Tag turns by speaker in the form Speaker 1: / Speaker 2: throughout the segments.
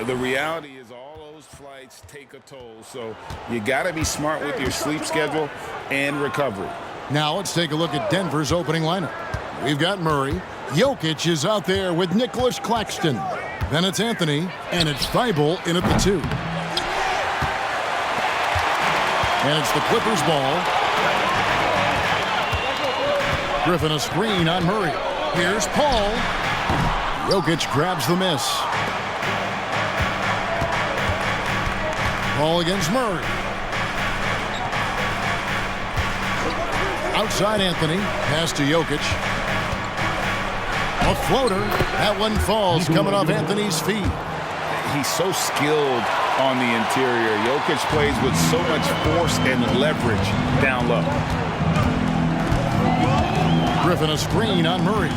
Speaker 1: The reality is all those flights take a toll, so you got to be smart with your sleep schedule and recovery.
Speaker 2: Now let's take a look at Denver's opening lineup. We've got Murray. Jokic is out there with Nicholas Claxton. Then it's Anthony, and it's Thibault in at the 2. And it's the Clippers ball. Griffin a screen on Murray. Here's Paul. Jokic grabs the miss. Paul against Murray. Outside Anthony. Pass to Jokic. A floater. That one falls coming off Anthony's feet.
Speaker 1: He's so skilled on the interior. Jokic plays with so much force and leverage down low.
Speaker 2: Griffin a screen on Murray.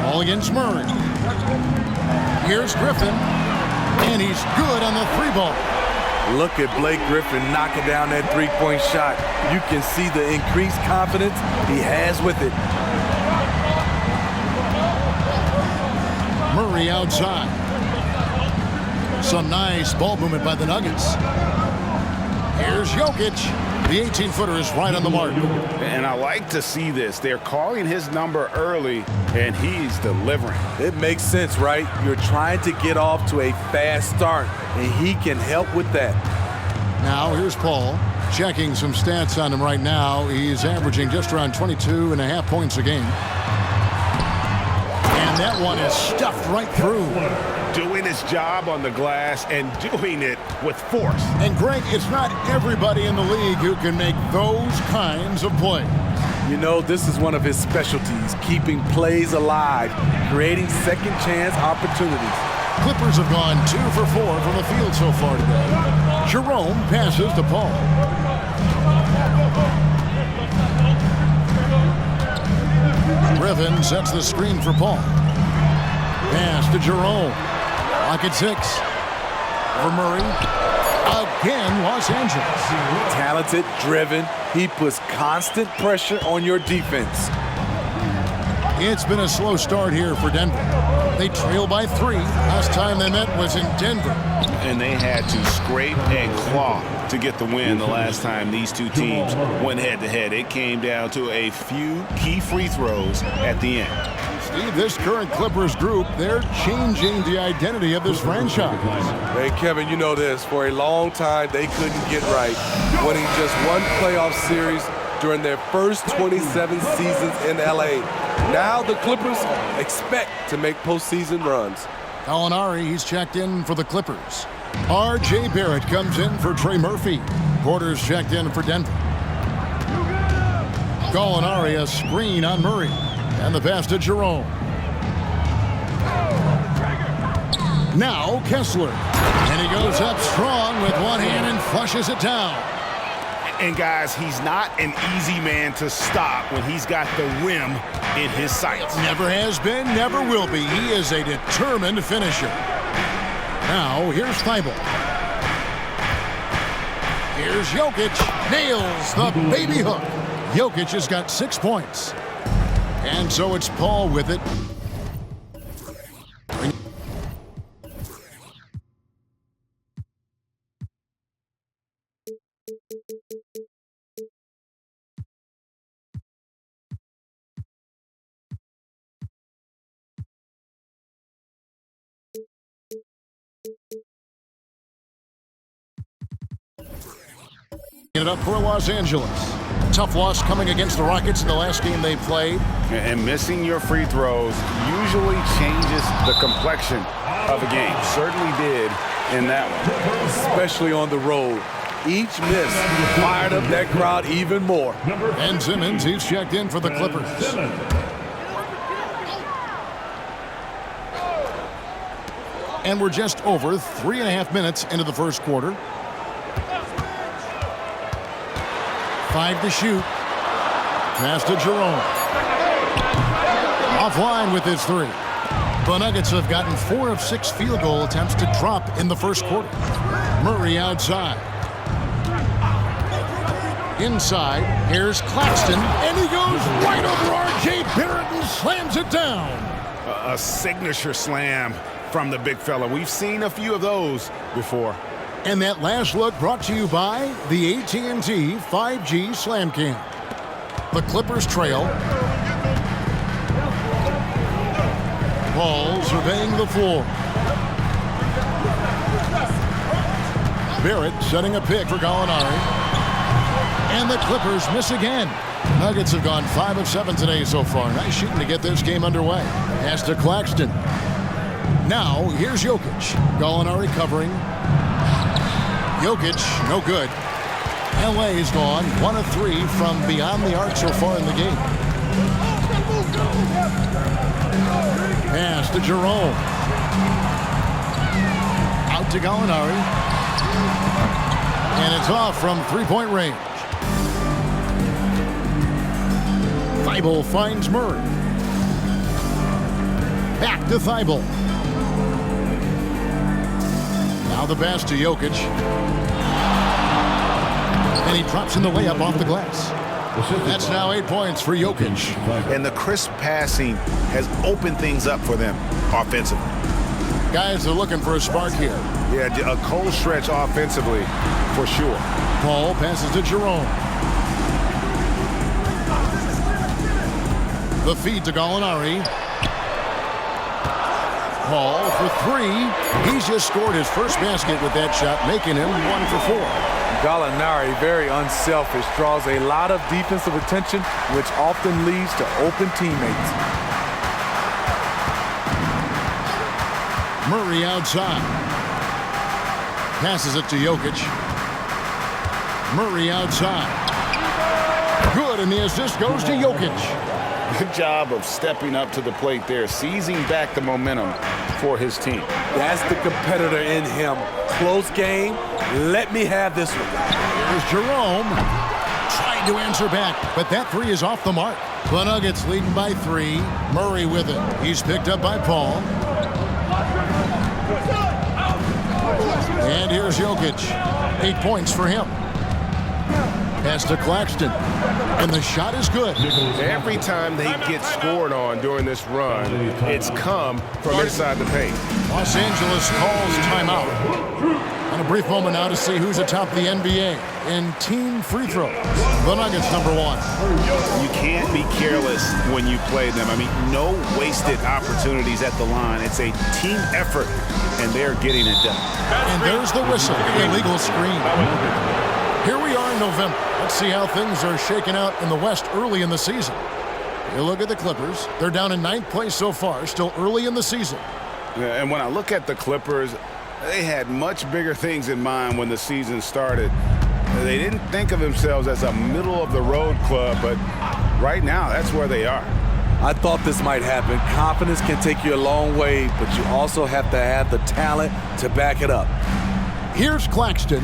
Speaker 2: All against Murray. Here's Griffin. And he's good on the 3-ball.
Speaker 3: Look at Blake Griffin knocking down that 3-point shot. You can see the increased confidence he has with it.
Speaker 2: Murray outside. Some nice ball movement by the Nuggets. Here's Jokic. The 18-footer is right on the mark.
Speaker 1: And I like to see this. They're calling his number early, and he's delivering.
Speaker 3: It makes sense, right? You're trying to get off to a fast start, and he can help with that.
Speaker 2: Now here's Paul. Checking some stats on him right now. He's averaging just around 22.5 points a game. And that one is stuffed right through.
Speaker 1: Doing his job on the glass and doing it with force.
Speaker 2: And Greg, it's not everybody in the league who can make those kinds of plays.
Speaker 3: You know, this is one of his specialties, keeping plays alive, creating second chance opportunities.
Speaker 2: Clippers have gone 2 for 4 from the field so far today. Jerome passes to Paul. Griffin sets the screen for Paul. Pass to Jerome. Pocket 6. For Murray. Again, Los Angeles.
Speaker 3: Talented, driven. He puts constant pressure on your defense.
Speaker 2: It's been a slow start here for Denver. They trail by 3. Last time they met was in Denver.
Speaker 1: And they had to scrape and claw to get the win the last time these two teams went head-to-head. It came down to a few key free throws at the end.
Speaker 2: Steve, this current Clippers group, they're changing the identity of this franchise.
Speaker 3: Hey, Kevin, you know this. For a long time, they couldn't get right, winning just one playoff series during their first 27 seasons in L.A. Now the Clippers expect to make postseason runs.
Speaker 2: Gallinari, he's checked in for the Clippers. R.J. Barrett comes in for Trey Murphy. Porter's checked in for Denver. Gallinari, a screen on Murray. And the pass to Jerome. Now Kessler. And he goes up strong with one hand and flushes it down.
Speaker 1: And guys, he's not an easy man to stop when he's got the rim in his sights.
Speaker 2: Never has been, never will be. He is a determined finisher. Now here's Thibault. Here's Jokic. Nails the baby hook. Jokic has got 6 points. And so it's Paul with it. It up for Los Angeles. Tough loss coming against the Rockets in the last game they played.
Speaker 1: And missing your free throws usually changes the complexion of a game. Certainly did in that one.
Speaker 3: Especially on the road. Each miss fired up that crowd even more.
Speaker 2: Ben Simmons, he's checked in for the Clippers. And we're just over 3.5 minutes into the first quarter. 5 to shoot. Pass to Jerome. Offline with his 3. The Nuggets have gotten 4 of 6 field goal attempts to drop in the first quarter. Murray outside. Inside, here's Claxton, and he goes right over R.J. Barrett and slams it down.
Speaker 1: A signature slam from the big fella. We've seen a few of those before.
Speaker 2: And that last look brought to you by the AT&T 5G Slam Cam. The Clippers trail. Paul surveying the floor. Barrett setting a pick for Gallinari. And the Clippers miss again. Nuggets have gone 5 of 7 today so far. Nice shooting to get this game underway. Pass to Claxton. Now, here's Jokic. Gallinari covering. Jokic, no good. LA's gone 1 of 3 from beyond the arc so far in the game. Pass to Jerome. Out to Gallinari. And it's off from three-point range. Thibault finds Murray. Back to Thibault. Now the pass to Jokic. And he drops in the layup off the glass. That's now 8 points for Jokic.
Speaker 1: And the crisp passing has opened things up for them offensively.
Speaker 2: Guys are looking for a spark here.
Speaker 1: Yeah, a cold stretch offensively for sure.
Speaker 2: Paul passes to Jerome. The feed to Gallinari. Paul for 3. He's just scored his first basket with that shot, making him 1 for 4.
Speaker 4: Gallinari, very unselfish, draws a lot of defensive attention, which often leads to open teammates.
Speaker 2: Murray outside. Passes it to Jokic. Murray outside. Good, and the assist goes to Jokic.
Speaker 1: Good job of stepping up to the plate there, seizing back the momentum for his team.
Speaker 3: That's the competitor in him. Close game. Let me have this one.
Speaker 2: Here's Jerome. Trying to answer back, but that 3 is off the mark. The Nuggets leading by 3. Murray with it. He's picked up by Paul. And here's Jokic. 8 points for him. Pass to Claxton. And the shot is good.
Speaker 1: Every time they get scored on during this run, it's come from inside the paint.
Speaker 2: Los Angeles calls timeout. And a brief moment now to see who's atop the NBA in team free throws. The Nuggets #1.
Speaker 1: You can't be careless when you play them. I mean, no wasted opportunities at the line. It's a team effort, and they're getting it done.
Speaker 2: And there's the whistle. Illegal screen. Here we are in November. Let's see how things are shaking out in the West early in the season. You look at the Clippers. They're down in 9th place so far, still early in the season.
Speaker 1: Yeah, and when I look at the Clippers, they had much bigger things in mind when the season started. They didn't think of themselves as a middle-of-the-road club, but right now, that's where they are.
Speaker 4: I thought this might happen. Confidence can take you a long way, but you also have to have the talent to back it up.
Speaker 2: Here's Claxton.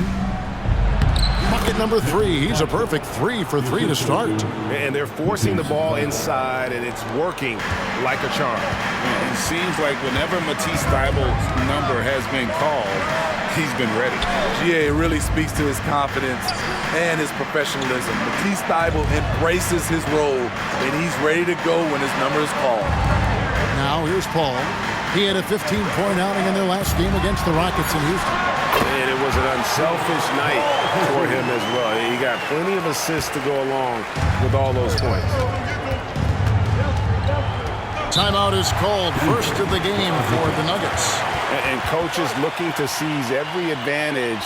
Speaker 2: Bucket #3. He's a perfect 3 for 3 to start.
Speaker 1: And they're forcing the ball inside, and it's working like a charm. It seems like whenever Matisse Thybulle's number has been called, he's been ready.
Speaker 4: GA really speaks to his confidence and his professionalism. Matisse Thybulle embraces his role, and he's ready to go when his number is called.
Speaker 2: Now here's Paul. He had a 15-point outing in their last game against the Rockets in Houston.
Speaker 1: And it was an unselfish night for him as well. He got plenty of assists to go along with all those points.
Speaker 2: Timeout is called. First of the game for the Nuggets.
Speaker 1: And coaches looking to seize every advantage,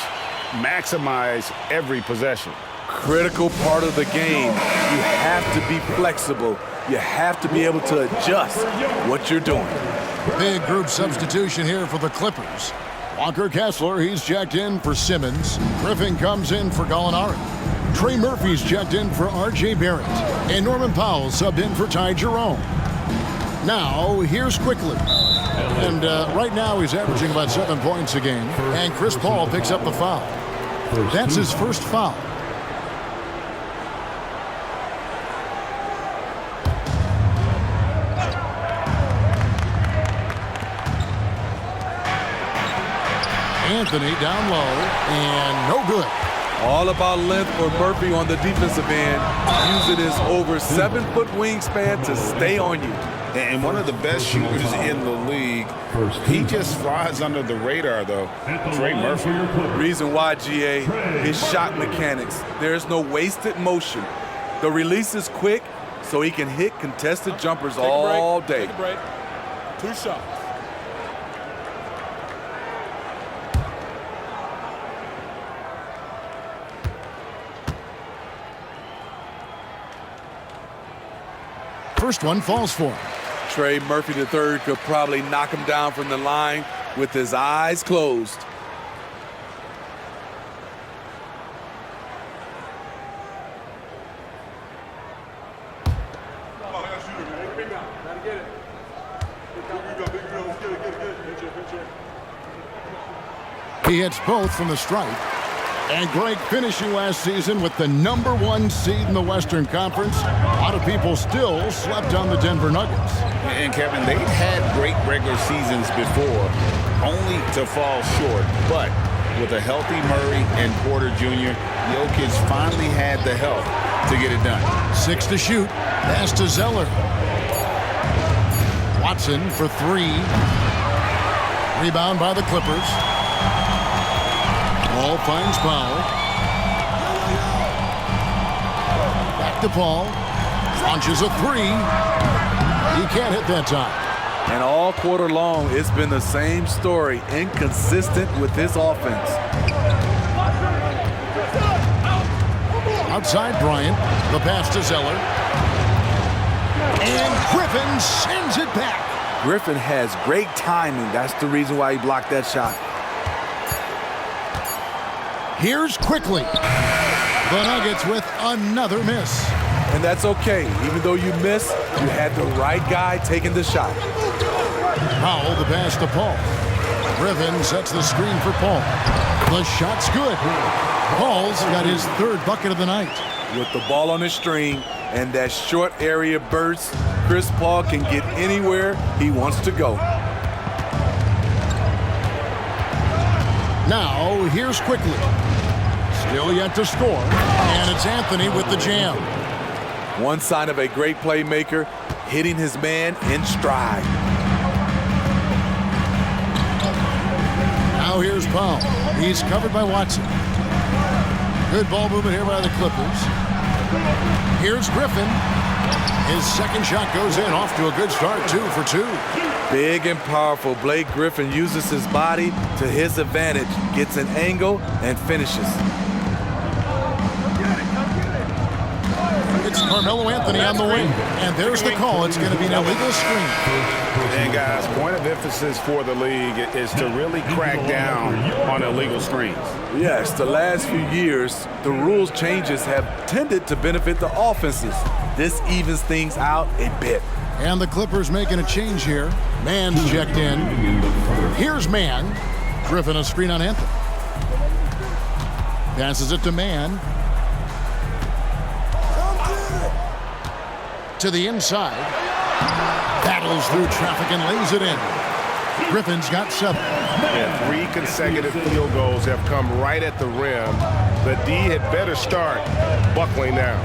Speaker 1: maximize every possession.
Speaker 4: Critical part of the game. You have to be flexible. You have to be able to adjust what you're doing.
Speaker 2: Big group substitution here for the Clippers. Walker Kessler, he's checked in for Simmons. Griffin comes in for Gallinari. Trey Murphy's checked in for R.J. Barrett. And Norman Powell subbed in for Ty Jerome. Now, here's Quickly. And right now he's averaging about 7 points a game. And Chris Paul picks up the foul. That's his first foul. Anthony down low, and no good.
Speaker 4: All about length for Murphy on the defensive end, using his over 7-foot wingspan to stay on you.
Speaker 1: and one of the best shooters in the league. He just flies under the radar, though. Trey Murphy.
Speaker 4: Reason why, GA, his shot mechanics. There's no wasted motion. The release is quick, so he can hit contested jumpers all day.
Speaker 3: Take a break. 2 shots.
Speaker 2: First one falls for him.
Speaker 4: Trey Murphy III could probably knock him down from the line with his eyes closed.
Speaker 2: He hits both from the stripe. And great finishing last season with the #1 seed in the Western Conference. A lot of people still slept on the Denver Nuggets.
Speaker 1: And Kevin, they've had great regular seasons before, only to fall short. But with a healthy Murray and Porter Jr., Jokic finally had the help to get it done.
Speaker 2: 6 to shoot. Pass to Zeller. Watson for 3. Rebound by the Clippers. Paul finds Powell. Back to Paul. Launches a 3. He can't hit that time.
Speaker 4: And all quarter long, it's been the same story. Inconsistent with his offense.
Speaker 2: Outside Bryant. The pass to Zeller. And Griffin sends it back.
Speaker 4: Griffin has great timing. That's the reason why he blocked that shot.
Speaker 2: Here's quickly. The Nuggets with another miss.
Speaker 4: And that's okay. Even though you miss, you had the right guy taking the shot.
Speaker 2: Powell the pass to Paul. Griffin sets the screen for Paul. The shot's good. Paul's got his 3rd bucket of the night.
Speaker 4: With the ball on his string and that short area burst, Chris Paul can get anywhere he wants to go.
Speaker 2: Now, here's quickly. Still yet to score. And it's Anthony with the jam.
Speaker 4: One sign of a great playmaker, hitting his man in stride.
Speaker 2: Now here's Powell. He's covered by Watson. Good ball movement here by the Clippers. Here's Griffin. His 2nd shot goes in, off to a good start, 2 for 2.
Speaker 4: Big and powerful, Blake Griffin uses his body to his advantage, gets an angle, and finishes.
Speaker 2: It's Carmelo Anthony on the wing. And there's the call. It's going to be an illegal screen.
Speaker 1: And guys, point of emphasis for the league is to really crack down on illegal screens.
Speaker 4: Yes, the last few years, the rules changes have tended to benefit the offenses. This evens things out a bit.
Speaker 2: And the Clippers making a change here. Mann's checked in. Here's Mann. Griffin a screen on Anthony. Passes it to Mann. To the inside. Battles through traffic and lays it in. Griffin's got 7.
Speaker 1: Yeah, 3 consecutive field goals have come right at the rim. The D had better start buckling down.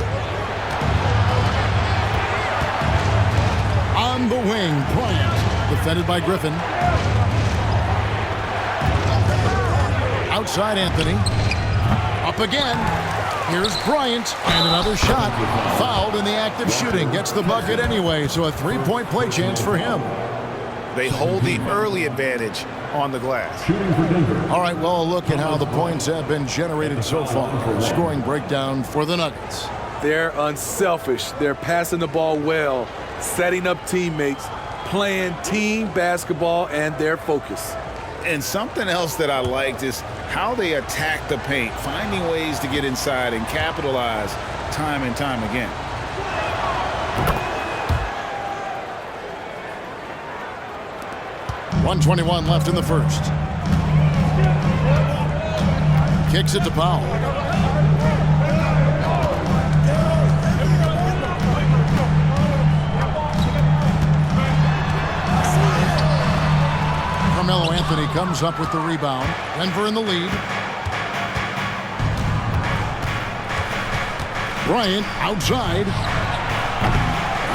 Speaker 2: On the wing, Bryant. Defended by Griffin. Outside Anthony. Up again. Here's Bryant. And another shot. Fouled in the act of shooting. Gets the bucket anyway, so a 3-point play chance for him.
Speaker 1: They hold the early advantage on the glass.
Speaker 2: All right, well, a look at how the points have been generated so far. Scoring breakdown for the Nuggets.
Speaker 4: They're unselfish. They're passing the ball well, setting up teammates, playing team basketball, and their focus.
Speaker 1: And something else that I liked is how they attack the paint, finding ways to get inside and capitalize time and time again.
Speaker 2: .121 left in the first. Kicks it to Powell. Carmelo Anthony comes up with the rebound. Denver in the lead. Bryant outside.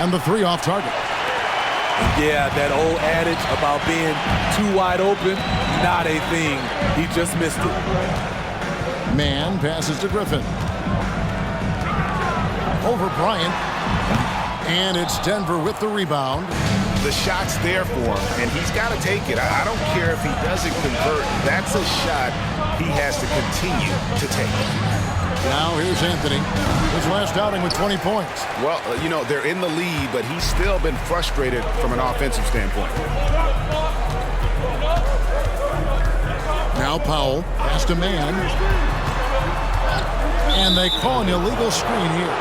Speaker 2: And the 3 off target.
Speaker 4: Yeah, that old adage about being too wide open, not a thing. He just missed it.
Speaker 2: Man passes to Griffin. Over Bryant. And it's Denver with the rebound.
Speaker 1: The shot's there for him, and he's got to take it. I don't care if he doesn't convert. That's a shot he has to continue to take.
Speaker 2: Now here's Anthony. His last outing with 20 points.
Speaker 1: Well, you know, they're in the lead, but he's still been frustrated from an offensive standpoint.
Speaker 2: Now Powell pass to Man. And they call an illegal screen here.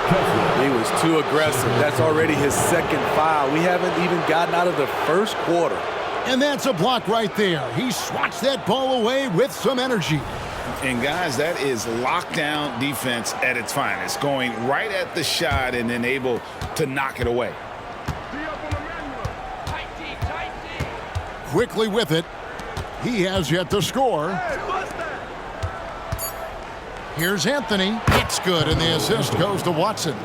Speaker 4: He was too aggressive. That's already his second foul. We haven't even gotten out of the first quarter.
Speaker 2: And that's a block right there. He swats that ball away with some energy.
Speaker 1: And guys, that is lockdown defense at its finest, going right at the shot and then able to knock it away.
Speaker 2: Quickly with it. He has yet to score. Here's Anthony. It's good, and the assist goes to Watson.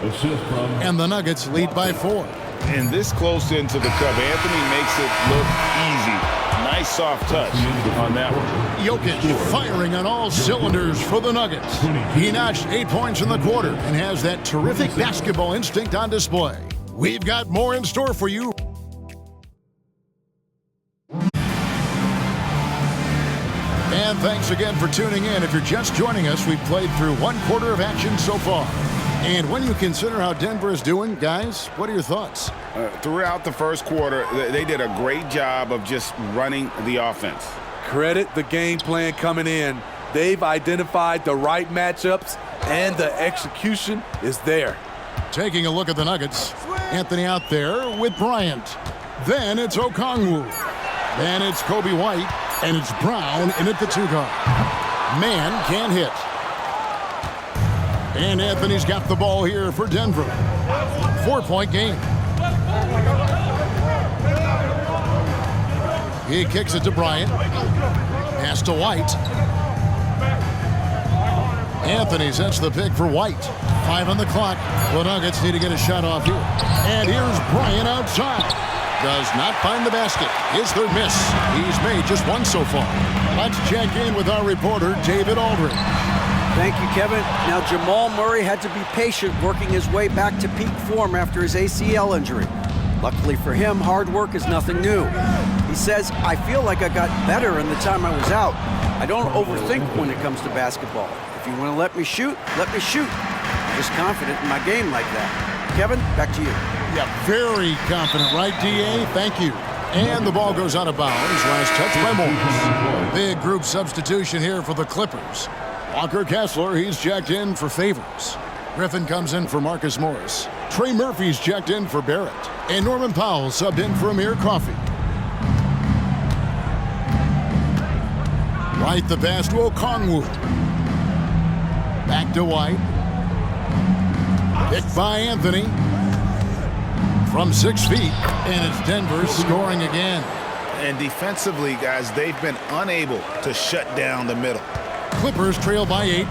Speaker 2: And the Nuggets lead by 4.
Speaker 1: And this close into the cup, Anthony makes it look easy. Nice soft touch on that one.
Speaker 2: Jokic firing on all cylinders for the Nuggets. He notched 8 points in the quarter and has that terrific basketball instinct on display. We've got more in store for you. And thanks again for tuning in. If you're just joining us, we've played through 1 quarter of action so far. And when you consider how Denver is doing, guys, what are your thoughts?
Speaker 1: Throughout the first quarter, they did a great job of just running the offense.
Speaker 4: Credit the game plan coming in. They've identified the right matchups, and the execution is there.
Speaker 2: Taking a look at the Nuggets. Anthony out there with Bryant. Then it's Okongwu. Then it's Kobe White. And it's Brown in at the 2 guard. Man can't hit. And Anthony's got the ball here for Denver. 4-point game. He kicks it to Bryant. Pass to White. Anthony sets the pick for White. 5 on the clock. The Nuggets need to get a shot off here. And here's Bryant outside. Does not find the basket. His 3rd miss. He's made just 1 so far. Let's check in with our reporter, David Aldridge.
Speaker 5: Thank you, Kevin. Now, Jamal Murray had to be patient working his way back to peak form after his ACL injury. Luckily for him, hard work is nothing new. He says, I feel like I got better in the time I was out. I don't overthink when it comes to basketball. If you want to let me shoot, let me shoot. I'm just confident in my game like that. Kevin, back to you.
Speaker 2: Yeah, very confident, right, D.A.? Thank you. And the ball goes out of bounds. Last touch by Morris. Big group substitution here for the Clippers. Walker Kessler, he's checked in for Favors. Griffin comes in for Marcus Morris. Trey Murphy's checked in for Barrett. And Norman Powell subbed in for Amir Coffey. White the pass to Okongwu. Back to White. Picked by Anthony. From 6 feet, and it's Denver scoring again.
Speaker 1: And defensively, guys, they've been unable to shut down the middle.
Speaker 2: Clippers trail by 8.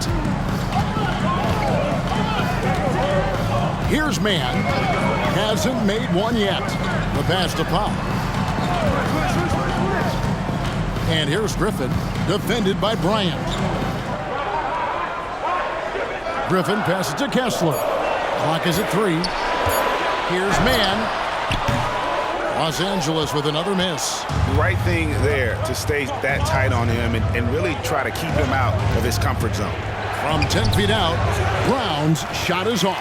Speaker 2: Here's Man. Hasn't made one yet. The pass to Powell. And here's Griffin, defended by Bryant. Griffin passes to Kessler. Clock is at 3. Here's Man. Los Angeles with another miss.
Speaker 1: Right thing there to stay that tight on him and really try to keep him out of his comfort zone.
Speaker 2: From 10 feet out, Brown's shot is off.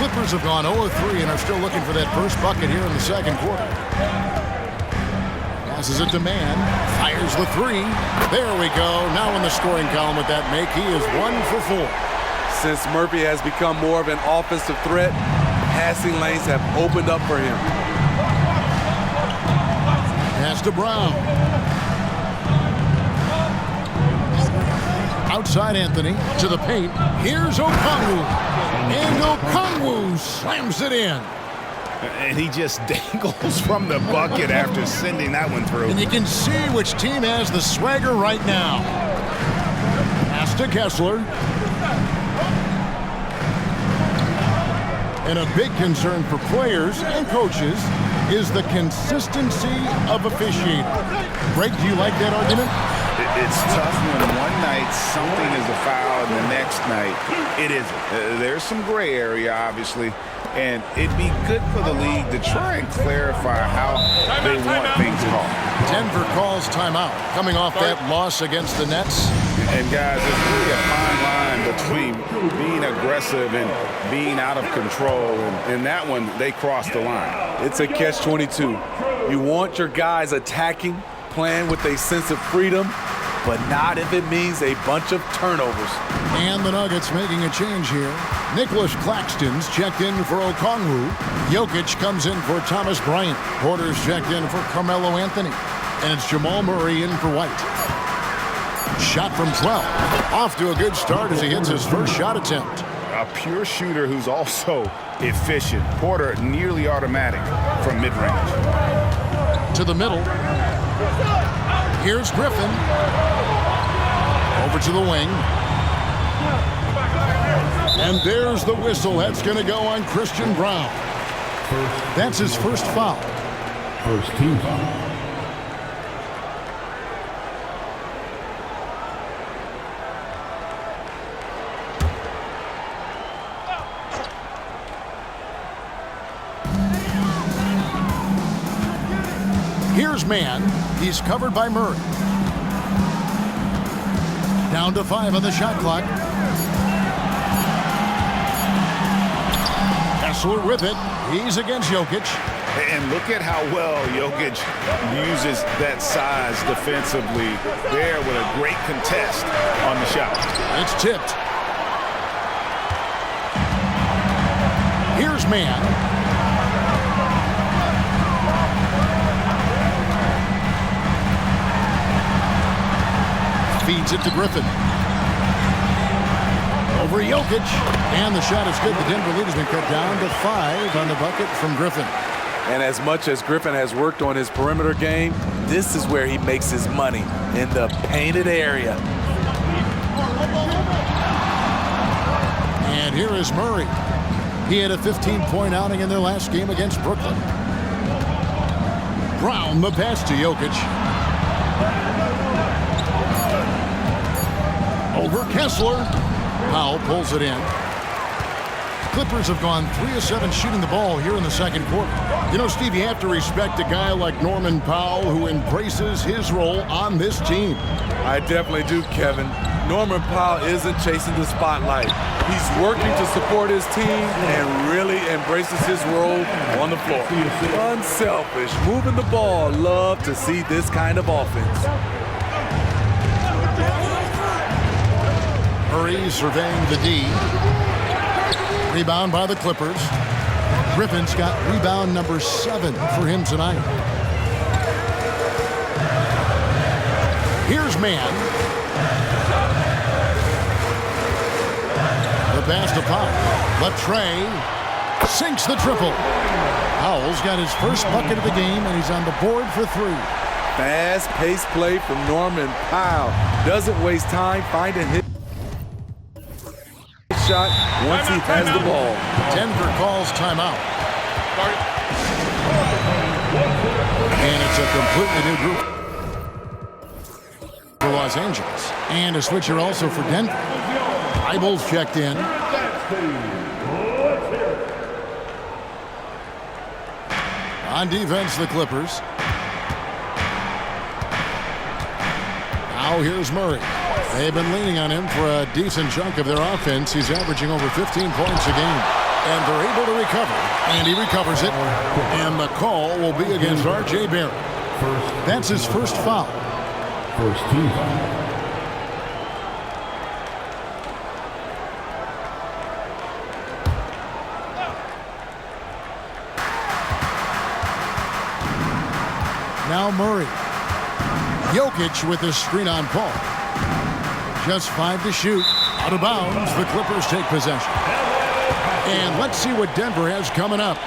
Speaker 2: Clippers have gone 0-3 and are still looking for that first bucket here in the second quarter. Passes it to Man. Fires the 3. There we go. Now in the scoring column with that make, he is 1 for 4.
Speaker 3: Since Murphy has become more of an offensive threat, passing lanes have opened up for him.
Speaker 2: Pass to Brown. Outside Anthony to the paint. Here's Okongwu. And Okongwu slams it in.
Speaker 1: And he just dangles from the bucket after sending that one through.
Speaker 2: And you can see which team has the swagger right now. Pass to Kessler. And a big concern for players and coaches is the consistency of officiating. Greg, do you like that argument?
Speaker 1: It's tough when one night something is a foul and the next night it isn't. There's some gray area, obviously, and it'd be good for the league to try and clarify how they want things called.
Speaker 2: Denver calls timeout, coming off that loss against the Nets.
Speaker 1: And guys, there's really a fine line between being aggressive and being out of control. And in that one, they crossed the line.
Speaker 4: It's a catch-22. You want your guys attacking, playing with a sense of freedom, but not if it means a bunch of turnovers.
Speaker 2: And the Nuggets making a change here. Nicholas Claxton's checked in for Okongwu. Jokic comes in for Thomas Bryant. Porter's checked in for Carmelo Anthony. And it's Jamal Murray in for White. Shot from 12. Off to a good start as he hits his first shot attempt.
Speaker 1: A pure shooter who's also efficient. Porter nearly automatic from mid-range.
Speaker 2: To the middle. Here's Griffin. Over to the wing. And there's the whistle. That's going to go on Christian Braun. That's his first foul.
Speaker 6: First team foul.
Speaker 2: Here's Mann. He's covered by Murray. Down to 5 on the shot clock. Kessler with it. He's against Jokic.
Speaker 1: And look at how well Jokic uses that size defensively there with a great contest on the shot.
Speaker 2: It's tipped. Here's Mann. Feeds it to Griffin. Over Jokic. And the shot is good. The Denver lead has been cut down to 5 on the bucket from Griffin.
Speaker 4: And as much as Griffin has worked on his perimeter game, this is where he makes his money, in the painted area.
Speaker 2: And here is Murray. He had a 15-point outing in their last game against Brooklyn. Brown, the pass to Jokic. Over Kessler. Powell pulls it in. Clippers have gone 3 of 7 shooting the ball here in the second quarter. You know, Steve, you have to respect a guy like Norman Powell who embraces his role on this team.
Speaker 4: I definitely do, Kevin. Norman Powell isn't chasing the spotlight. He's working to support his team and really embraces his role on the floor. Unselfish, moving the ball. Love to see this kind of offense.
Speaker 2: Murray surveying the D. Rebound by the Clippers. Griffin's got rebound number 7 for him tonight. Here's Mann. The pass to Powell. Latrey sinks the triple. Powell's got his first bucket of the game, and he's on the board for 3.
Speaker 4: Fast-paced play from Norman Powell. Doesn't waste time finding his shot once he has the ball.
Speaker 2: Denver calls timeout. And it's a completely new group for Los Angeles. And a switcher also for Denver. Eibel's checked in. On defense, the Clippers. Now here's Murray. They've been leaning on him for a decent chunk of their offense. He's averaging over 15 points a game. And they're able to recover. And he recovers it. And the call will be against R.J. Barrett. That's his first foul.
Speaker 6: First team foul.
Speaker 2: Now Murray. Jokic with his screen on Paul. Just 5 to shoot. Out of bounds, the Clippers take possession. And let's see what Denver has coming up.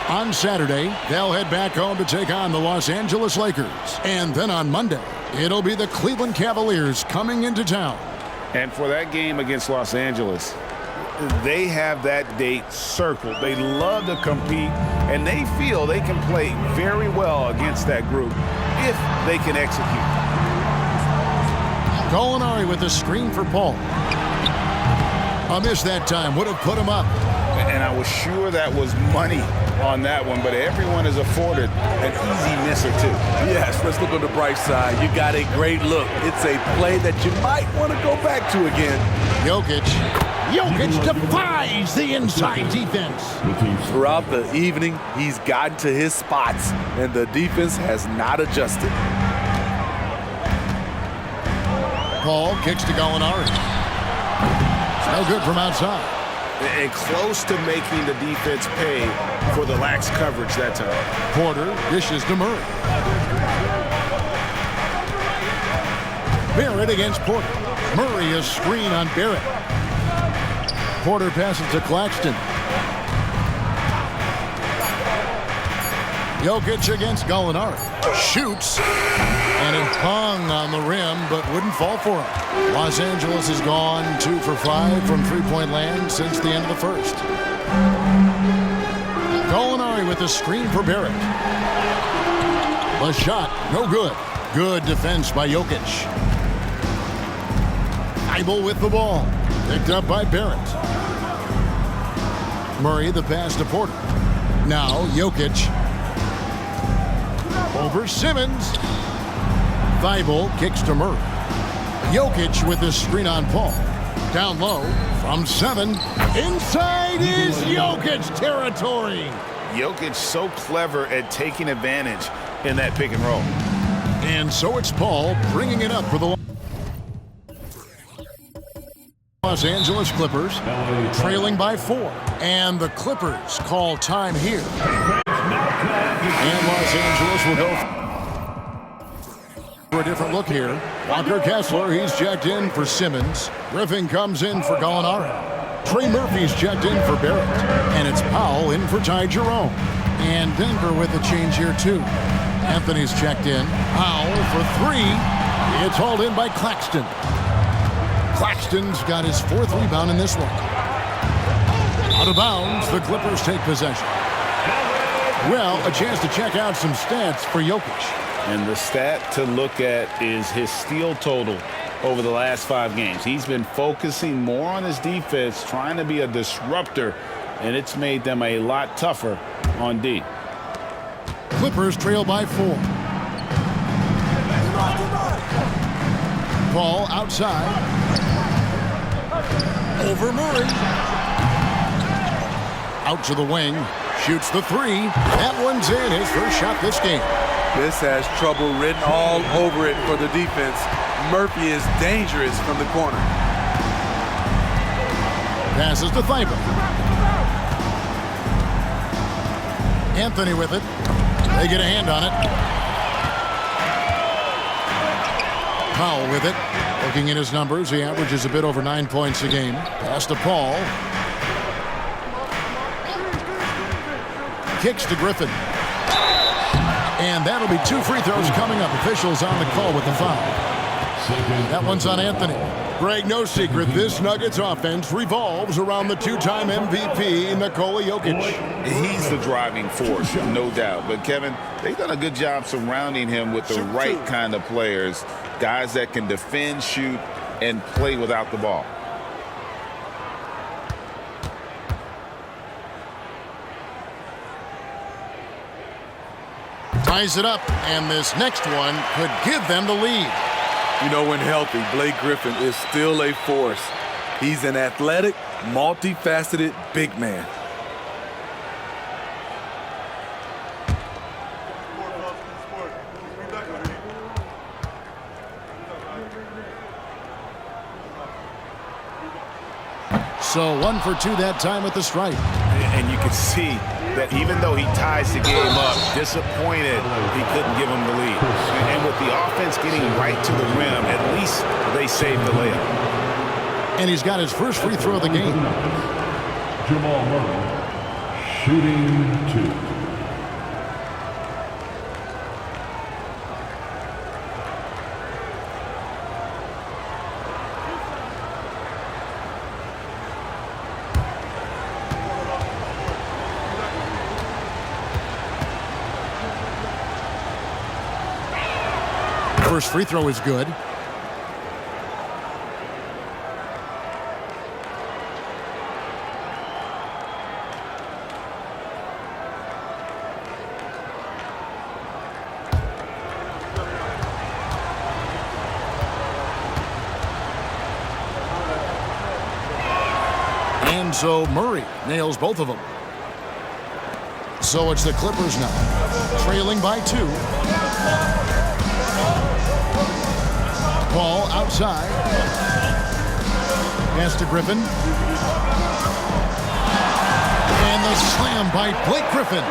Speaker 2: On Saturday, they'll head back home to take on the Los Angeles Lakers. And then on Monday, it'll be the Cleveland Cavaliers coming into town.
Speaker 1: And for that game against Los Angeles, they have that date circled. They love to compete, and they feel they can play very well against that group if they can execute.
Speaker 2: Gallinari with the screen for Paul. A miss that time would have put him up.
Speaker 1: And I was sure that was money on that one, but everyone is afforded an easy miss or two.
Speaker 4: Yes, let's look on the bright side. You got a great look. It's a play that you might want to go back to again.
Speaker 2: Jokic defies the inside defense.
Speaker 4: Throughout the evening, he's gotten to his spots, and the defense has not adjusted.
Speaker 2: Paul kicks to Gallinari. No good from outside.
Speaker 1: And close to making the defense pay for the lax coverage that time.
Speaker 2: Porter dishes to Murray. Barrett against Porter. Murray a screen on Barrett. Porter passes to Claxton. Jokic against Gallinari. Shoots. And it hung on the rim, but wouldn't fall for him. Los Angeles has gone 2 for 5 from three-point land since the end of the first. Gallinari with the screen for Barrett. The shot, no good. Good defense by Jokic. Eibel with the ball. Picked up by Barrett. Murray the pass to Porter. Now Jokic. Over Simmons. Eibel kicks to Murray. Jokic with the screen on Paul. Down low from 7. Inside is Jokic territory.
Speaker 1: Jokic so clever at taking advantage in that pick and roll.
Speaker 2: And so it's Paul bringing it up for the Los Angeles Clippers, trailing by 4. And the Clippers call time here. And Los Angeles will go for a different look here. Walker Kessler, he's checked in for Simmons. Griffin comes in for Gallinari. Trey Murphy's checked in for Barrett. And it's Powell in for Ty Jerome. And Denver with a change here too. Anthony's checked in. Powell for 3. It's hauled in by Claxton. Claxton's got his 4th rebound in this one. Out of bounds, the Clippers take possession. Well, a chance to check out some stats for Jokic.
Speaker 1: And the stat to look at is his steal total over the last 5 games. He's been focusing more on his defense, trying to be a disruptor, and it's made them a lot tougher on D.
Speaker 2: Clippers trail by 4. Ball outside. Over Murray. Out to the wing. Shoots the 3. That one's in. His first shot this game.
Speaker 4: This has trouble written all over it for the defense. Murphy is dangerous from the corner.
Speaker 2: Passes to Eibel. Anthony with it. They get a hand on it. Powell with it. Looking at his numbers, he averages a bit over 9 points a game. Pass to Paul. Kicks to Griffin. And that'll be 2 free throws coming up. Officials on the call with the foul. That one's on Anthony. Greg, no secret, this Nuggets offense revolves around the 2-time MVP, Nikola Jokic.
Speaker 1: He's the driving force, no doubt. But, Kevin, they've done a good job surrounding him with the right kind of players, guys that can defend, shoot, and play without the ball.
Speaker 2: Ties it up, and this next one could give them the lead.
Speaker 4: You know, when healthy, Blake Griffin is still a force. He's an athletic, multifaceted big man.
Speaker 2: So 1 for 2 that time at the stripe.
Speaker 1: And you can see that even though he ties the game up, disappointed he couldn't give him the lead. And with the offense getting right to the rim, at least they saved the layup.
Speaker 2: And he's got his first free throw of the game.
Speaker 6: Jamal Murray, shooting 2.
Speaker 2: First free throw is good. And so Murray nails both of them. So it's the Clippers now, trailing by 2. Ball outside. Pass to Griffin. And the slam by Blake Griffin.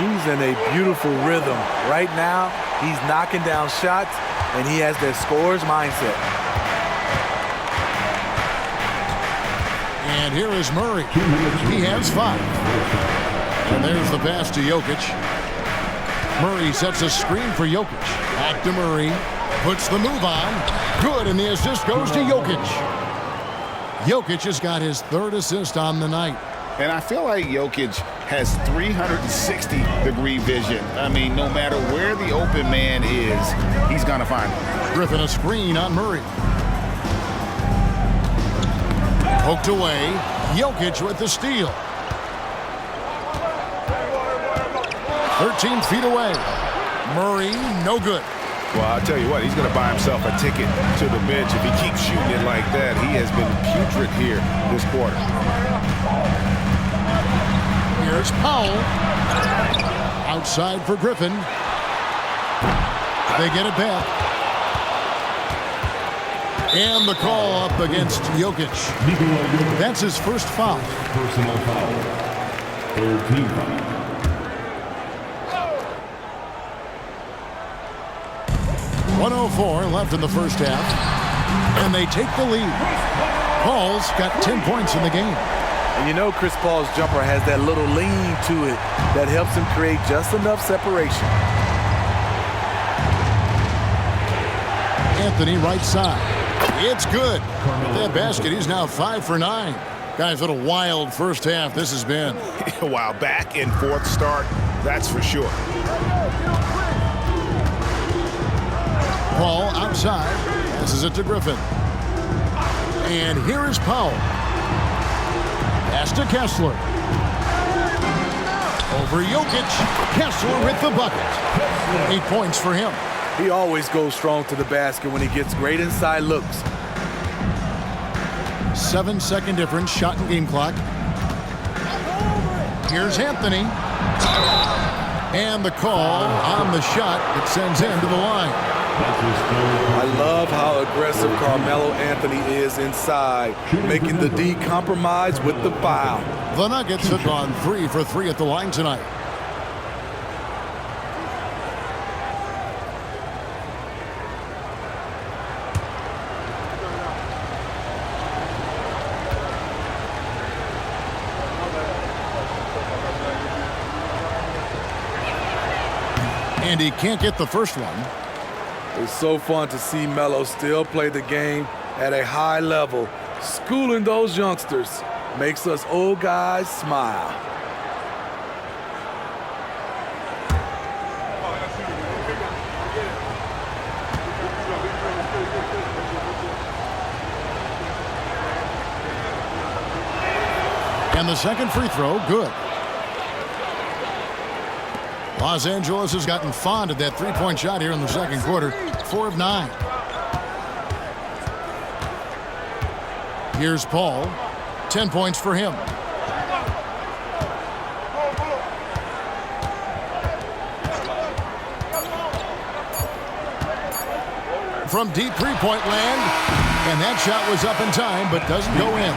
Speaker 4: He's in a beautiful rhythm. Right now, he's knocking down shots, and he has that scorer's mindset.
Speaker 2: And here is Murray. He has 5. And there's the pass to Jokic. Murray sets a screen for Jokic. Back to Murray. Puts the move on. Good, and the assist goes to Jokic. Jokic has got his 3rd assist on the night.
Speaker 1: And I feel like Jokic has 360-degree vision. I mean, no matter where the open man is, he's going to find him.
Speaker 2: Griffin a screen on Murray. Poked away. Jokic with the steal. 13 feet away. Murray, no good.
Speaker 1: Well, I'll tell you what, he's going to buy himself a ticket to the bench if he keeps shooting it like that. He has been putrid here this quarter.
Speaker 2: Here's Powell. Outside for Griffin. They get it back. And the call up against Jokic. That's his first foul.
Speaker 6: Personal foul. 3rd team foul.
Speaker 2: 1:04 left in the first half. And they take the lead. Paul's got 10 points in the game.
Speaker 4: And you know Chris Paul's jumper has that little lean to it that helps him create just enough separation.
Speaker 2: Anthony right side. It's good. With that basket, he's now 5 for 9. Guys, what a wild first half this has been.
Speaker 1: Wow, back and forth start, that's for sure.
Speaker 2: Paul outside. Passes it to Griffin. And here is Powell. Pass to Kessler. Over Jokic. Kessler with the bucket. 8 points for him.
Speaker 4: He always goes strong to the basket when he gets great inside looks.
Speaker 2: 7-second difference, shot and game clock. Here's Anthony. And the call on the shot that sends him to the line.
Speaker 4: I love how aggressive Carmelo Anthony is inside, making the D compromise with the foul.
Speaker 2: The Nuggets have gone 3 for 3 at the line tonight. And he can't get the first one.
Speaker 4: It's so fun to see Melo still play the game at a high level. Schooling those youngsters makes us old guys smile.
Speaker 2: And the second free throw, good. Los Angeles has gotten fond of that three-point shot here in the second quarter. 4 of 9. Here's Paul. 10 points for him. From deep three-point land. And that shot was up in time, but doesn't go in.